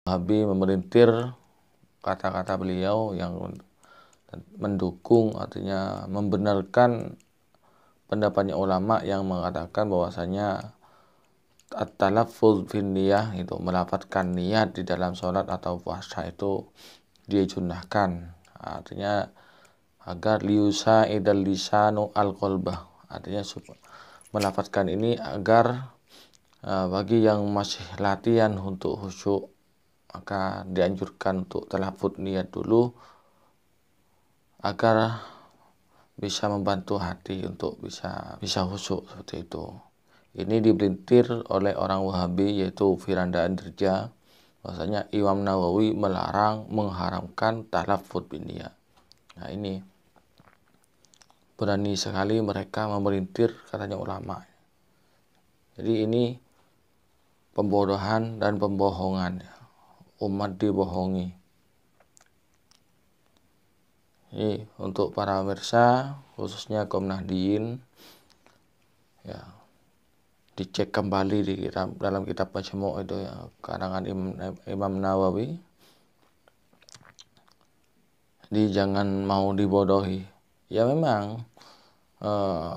Wahabi memelintir kata-kata beliau yang mendukung, artinya membenarkan pendapatnya ulama yang mengatakan bahwasanya at-talaffuz fin niyah, itu melafadzkan niat di dalam sholat atau puasa itu disunahkan, artinya agar liusa idal lisanu al-qalbah, artinya melafadzkan ini agar bagi yang masih latihan untuk khusyuk, maka dianjurkan untuk talafut niat dulu agar bisa membantu hati untuk bisa khusyuk seperti itu. Ini dipelintir oleh orang Wahabi yaitu Firanda Andirja, bahwasanya Imam Nawawi mengharamkan talafut biniyah. Nah, ini berani sekali mereka memelintir katanya ulama. Jadi ini pembodohan dan pembohongan. Umat dibohongi. Ini untuk para pemirsa, khususnya kaum Nahdliyin, ya, dicek kembali dalam kitab Majmu' itu ya, karangan Imam Nawawi. Jadi jangan mau dibodohi. Ya memang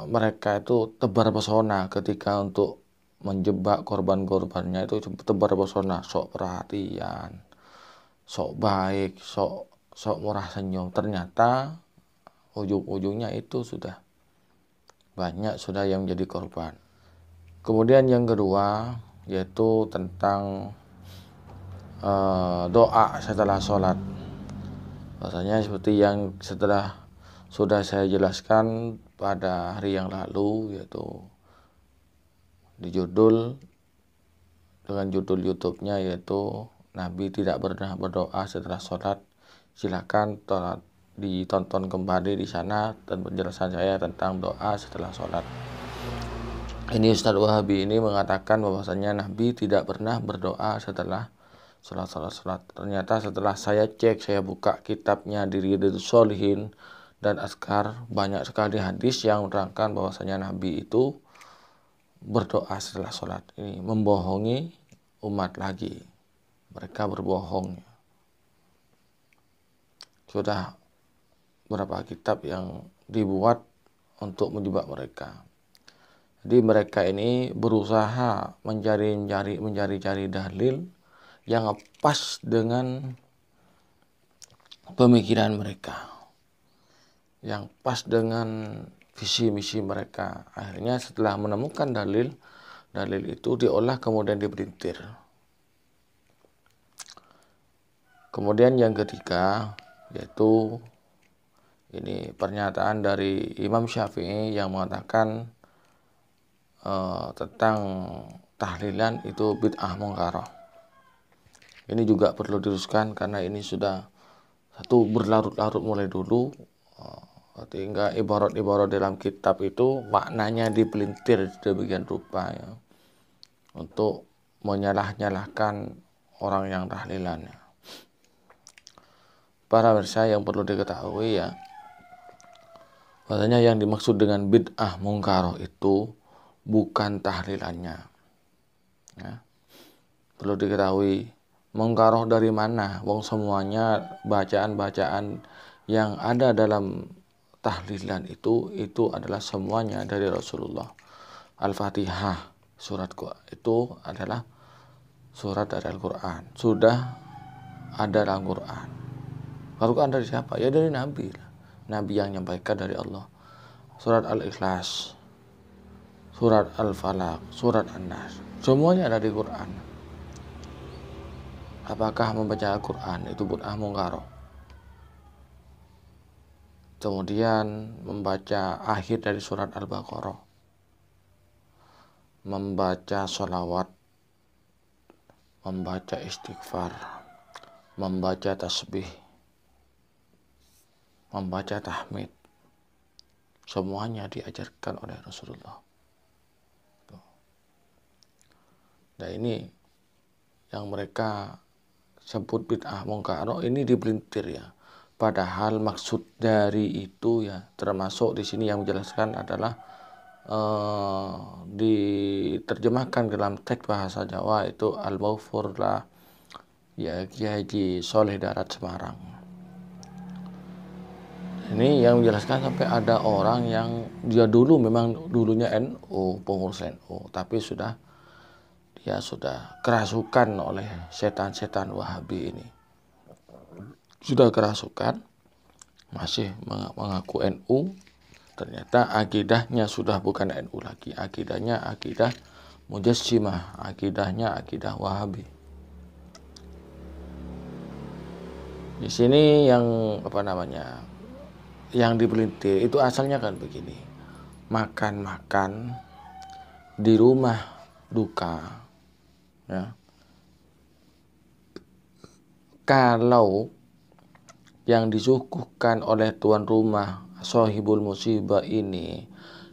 mereka itu tebar pesona ketika untuk menjebak korban-korbannya, itu tebar pesona, sok perhatian, sok baik, sok murah senyum. Ternyata ujung-ujungnya itu sudah banyak yang menjadi korban. Kemudian yang kedua yaitu tentang doa setelah sholat. Bahasanya seperti yang sudah saya jelaskan pada hari yang lalu, yaitu di dengan judul YouTube-nya yaitu Nabi tidak pernah berdoa setelah sholat. Silakan ditonton kembali di sana dan penjelasan saya tentang doa setelah sholat. Ini Ustadz Wahabi ini mengatakan bahwasanya Nabi tidak pernah berdoa setelah sholat. Ternyata setelah saya cek, saya buka kitabnya di Riyadhus Shalihin dan Azkar, banyak sekali hadis yang menerangkan bahwasanya Nabi itu berdoa setelah sholat. Ini membohongi umat lagi. Mereka berbohong. Sudah berapa kitab yang dibuat untuk menjebak mereka. Jadi mereka ini berusaha mencari dalil yang pas dengan pemikiran mereka, yang pas dengan visi misi mereka. Akhirnya setelah menemukan dalil itu diolah kemudian dipelintir. Kemudian yang ketiga yaitu ini pernyataan dari Imam Syafi'i yang mengatakan tentang tahlilan itu bid'ah mungkarah. Ini juga perlu diluruskan karena ini sudah berlarut-larut mulai dulu, sehingga ibarat-ibarat dalam kitab itu maknanya dipelintir sedemikian rupa ya, untuk menyalah-nyalahkan orang yang tahlilan. Para pemirsa yang perlu diketahui ya, bahwasanya yang dimaksud dengan bid'ah mungkarah itu bukan tahlilannya. Ya. Perlu diketahui mungkarah dari mana? Wong semuanya bacaan-bacaan yang ada dalam tahlilan itu adalah semuanya dari Rasulullah. Al-Fatihah surat itu adalah surat dari Al-Quran. Sudah ada dalam Quran. Al-Quran dari siapa? Ya dari Nabi. Nabi yang menyampaikan dari Allah. Surat Al-Ikhlas, surat Al-Falaq, surat An-Nas, semuanya ada di Quran. Apakah membaca Al-Quran itu bid'ah mungkarah? Kemudian membaca akhir dari surat Al-Baqarah, membaca sholawat, membaca istighfar, membaca tasbih, membaca tahmid, semuanya diajarkan oleh Rasulullah. Dan ini yang mereka sebut bid'ah mungkarah ini dipelintir ya. Padahal maksud dari itu ya, termasuk di sini yang menjelaskan adalah diterjemahkan dalam teks bahasa Jawa itu al-mawfur lah ya Kiai Haji Soleh Darat Semarang. Ini yang menjelaskan sampai ada orang yang dia dulu memang dulunya NU, pengurus NU, tapi dia sudah kerasukan oleh setan-setan Wahabi ini. Sudah kerasukan, masih mengaku NU, ternyata akidahnya sudah bukan NU lagi, akidahnya akidah Mujassimah, akidahnya akidah Wahabi. Di sini yang yang dipelintir itu asalnya kan begini, makan-makan di rumah duka, ya. Kalau yang disuguhkan oleh tuan rumah sahibul musibah ini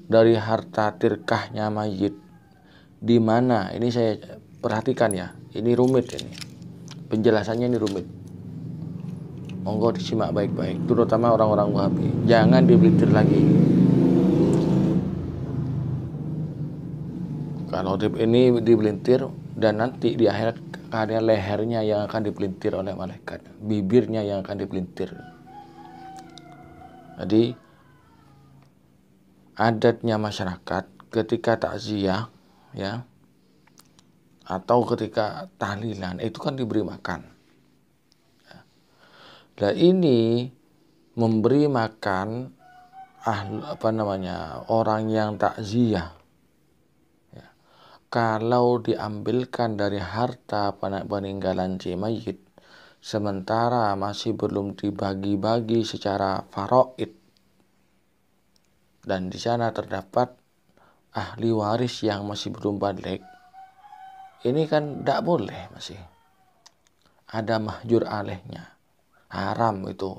dari harta tirkahnya mayit, di mana ini saya perhatikan ya, ini rumit ini, penjelasannya ini rumit. Monggo disimak baik-baik, terutama orang-orang Wahabi. Jangan dipelintir lagi. Kalau ini dipelintir dan nanti di akhir ada lehernya yang akan dipelintir oleh malaikat, bibirnya yang akan dipelintir. Jadi adatnya masyarakat ketika takziah, ya, atau ketika tahlilan itu kan diberi makan. Nah ini memberi makan orang yang takziah, ya. Kalau diambilkan dari harta peninggalan si mayit, sementara masih belum dibagi-bagi secara faraid, dan di sana terdapat ahli waris yang masih belum balik, ini kan tidak boleh, masih ada mahjur alaihnya. Haram itu.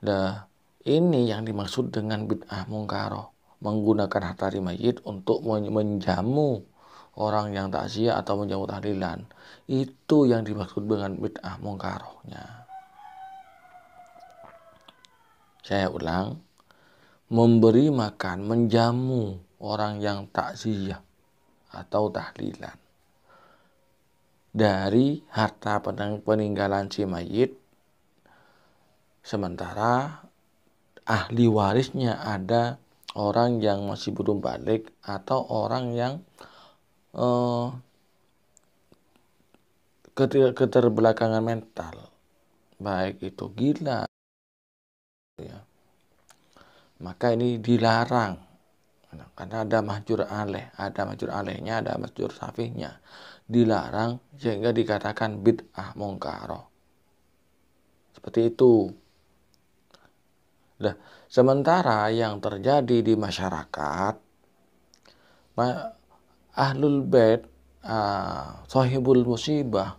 Nah, ini yang dimaksud dengan bid'ah mungkaroh, menggunakan harta mayit untuk menjamu orang yang takziah atau menjamu tahlilan. Itu yang dimaksud dengan bid'ah mungkarohnya. Saya ulang, memberi makan, menjamu orang yang takziah atau tahlilan dari harta peninggalan si mayit, sementara ahli warisnya ada orang yang masih belum balik atau orang yang keterbelakangan mental, baik itu gila, ya. Maka ini dilarang karena ada mahjur alaihnya, ada mahjur safihnya, dilarang sehingga dikatakan bid'ah mungkaroh. Seperti itu. Nah, sementara yang terjadi di masyarakat, ahlul bait, sahibul musibah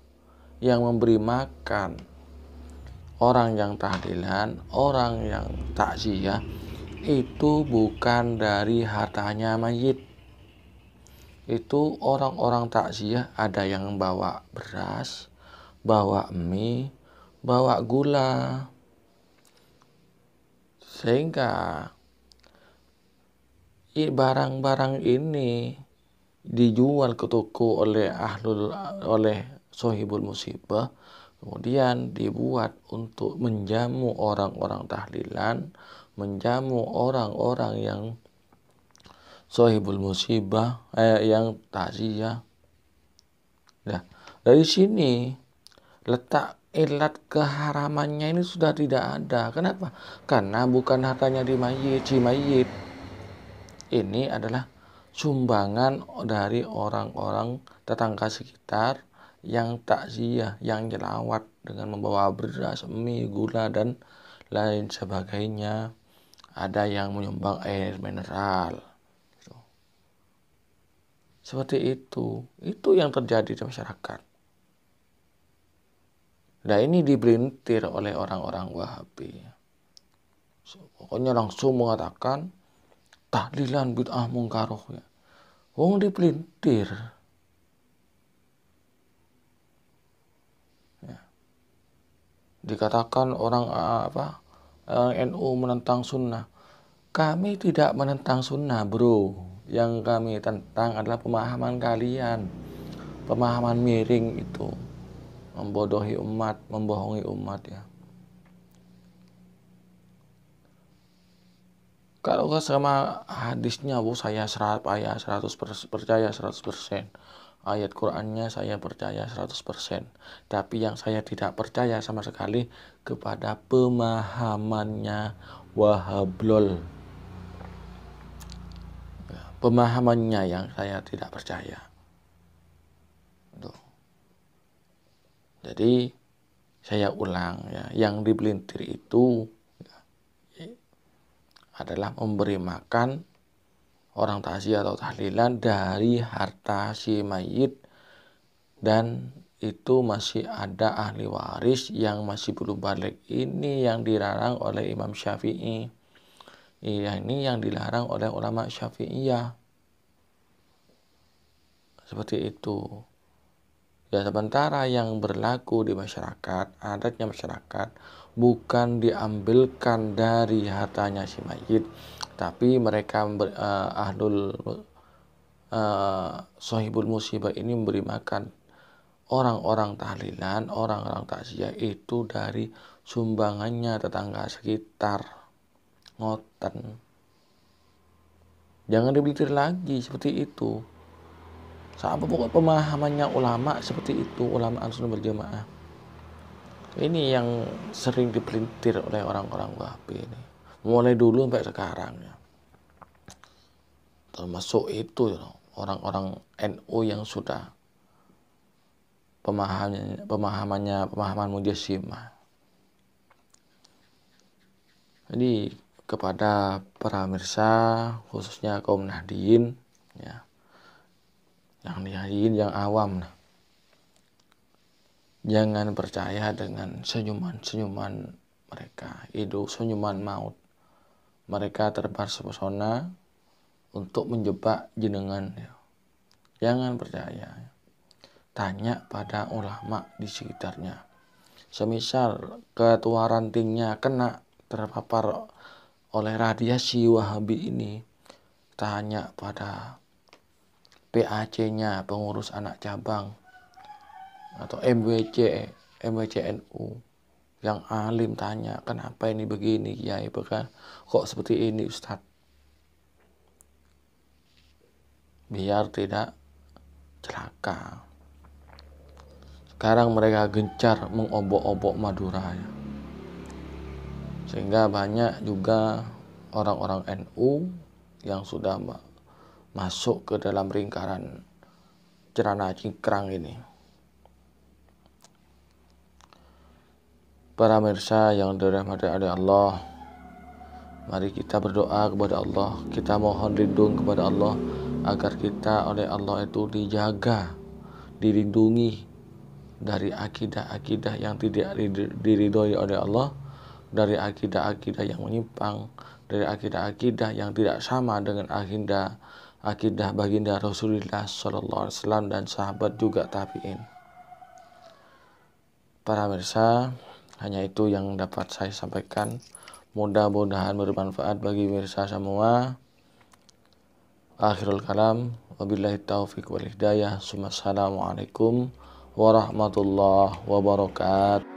yang memberi makan orang yang tahlilan, orang yang takziah, itu bukan dari hartanya mayit. Itu orang-orang takziah ada yang bawa beras, bawa mie, bawa gula. Sehingga barang-barang ini dijual ke toko oleh sahibul musibah, kemudian dibuat untuk menjamu orang-orang tahlilan, menjamu orang-orang yang sahibul musibah, yang takziah. Nah, dari sini letak ilat keharamannya ini sudah tidak ada. Kenapa? Karena bukan hartanya si mayit. Ini adalah sumbangan dari orang-orang tetangga sekitar yang takziah, yang jelawat dengan membawa beras, mie, gula, dan lain sebagainya. Ada yang menyumbang air mineral. Seperti itu. Itu yang terjadi di masyarakat. Nah ini dipelintir oleh orang-orang Wahabi. Pokoknya langsung mengatakan tahlilan bid'ah mungkaroh, ya. Wong dipelintir. Ya. Dikatakan orang NU menentang sunnah. Kami tidak menentang sunnah, bro. Yang kami tentang adalah pemahaman kalian, pemahaman miring itu. membodohi umat, membohongi umat ya. Kalau sama hadisnya, saya 100% percaya 100%. Ayat Qur'annya saya percaya 100%. Tapi yang saya tidak percaya sama sekali kepada pemahamannya Wahablol. Pemahamannya yang saya tidak percaya. Tuh. Jadi saya ulang ya, yang dipelintir itu adalah memberi makan orang takziah atau tahlilan dari harta si mayit, dan itu masih ada ahli waris yang masih belum balik. Ini yang dilarang oleh Imam Syafi'i. Ini yang dilarang oleh ulama Syafi'iyah. Seperti itu. Ya, sementara yang berlaku di masyarakat, adatnya masyarakat, bukan diambilkan dari hartanya si mayit, tapi mereka sohibul musibah ini memberi makan orang-orang tahlilan, orang-orang takziah itu dari sumbangannya tetangga sekitar. Ngoten. Jangan diblitir lagi seperti itu. Sama pokok pemahamannya ulama seperti itu, ulama Ahlussunnah wal Jamaah. Ini yang sering dipelintir oleh orang-orang Wahabi ini. Mulai dulu sampai sekarang ya. Termasuk itu orang-orang NU yang sudah pemahaman Mujassimah. Jadi kepada para pemirsa, khususnya kaum Nahdien ya, yang Nahdien yang awam, jangan percaya dengan senyuman mereka. Itu senyuman maut. Mereka terpesona untuk menjebak jenengan ya. Jangan percaya. Tanya pada ulama di sekitarnya. Semisal ketua rantingnya kena terpapar oleh radiasi Wahabi ini, tanya pada PAC-nya, pengurus anak cabang, atau MWC NU yang alim, tanya, kenapa ini begini Kiai, kok seperti ini Ustadz, biar tidak celaka. Sekarang mereka gencar mengobok-obok Madura ya. Sehingga banyak juga orang-orang NU yang sudah masuk ke dalam lingkaran celana cingkrang ini. Para pemirsa yang dirahmati oleh Allah, mari kita berdoa kepada Allah, kita mohon lindung kepada Allah agar kita oleh Allah itu dijaga, dilindungi dari akidah-akidah yang tidak diridhoi oleh Allah, dari akidah-akidah yang menyimpang, dari akidah-akidah yang tidak sama dengan akidah baginda Rasulullah SAW dan sahabat juga tabi'in. Para pemirsa, hanya itu yang dapat saya sampaikan. Mudah-mudahan bermanfaat bagi pemirsa semua. Akhirul kalam, wabillahi taufiq wal hidayah. Assalamualaikum warahmatullahi wabarakatuh.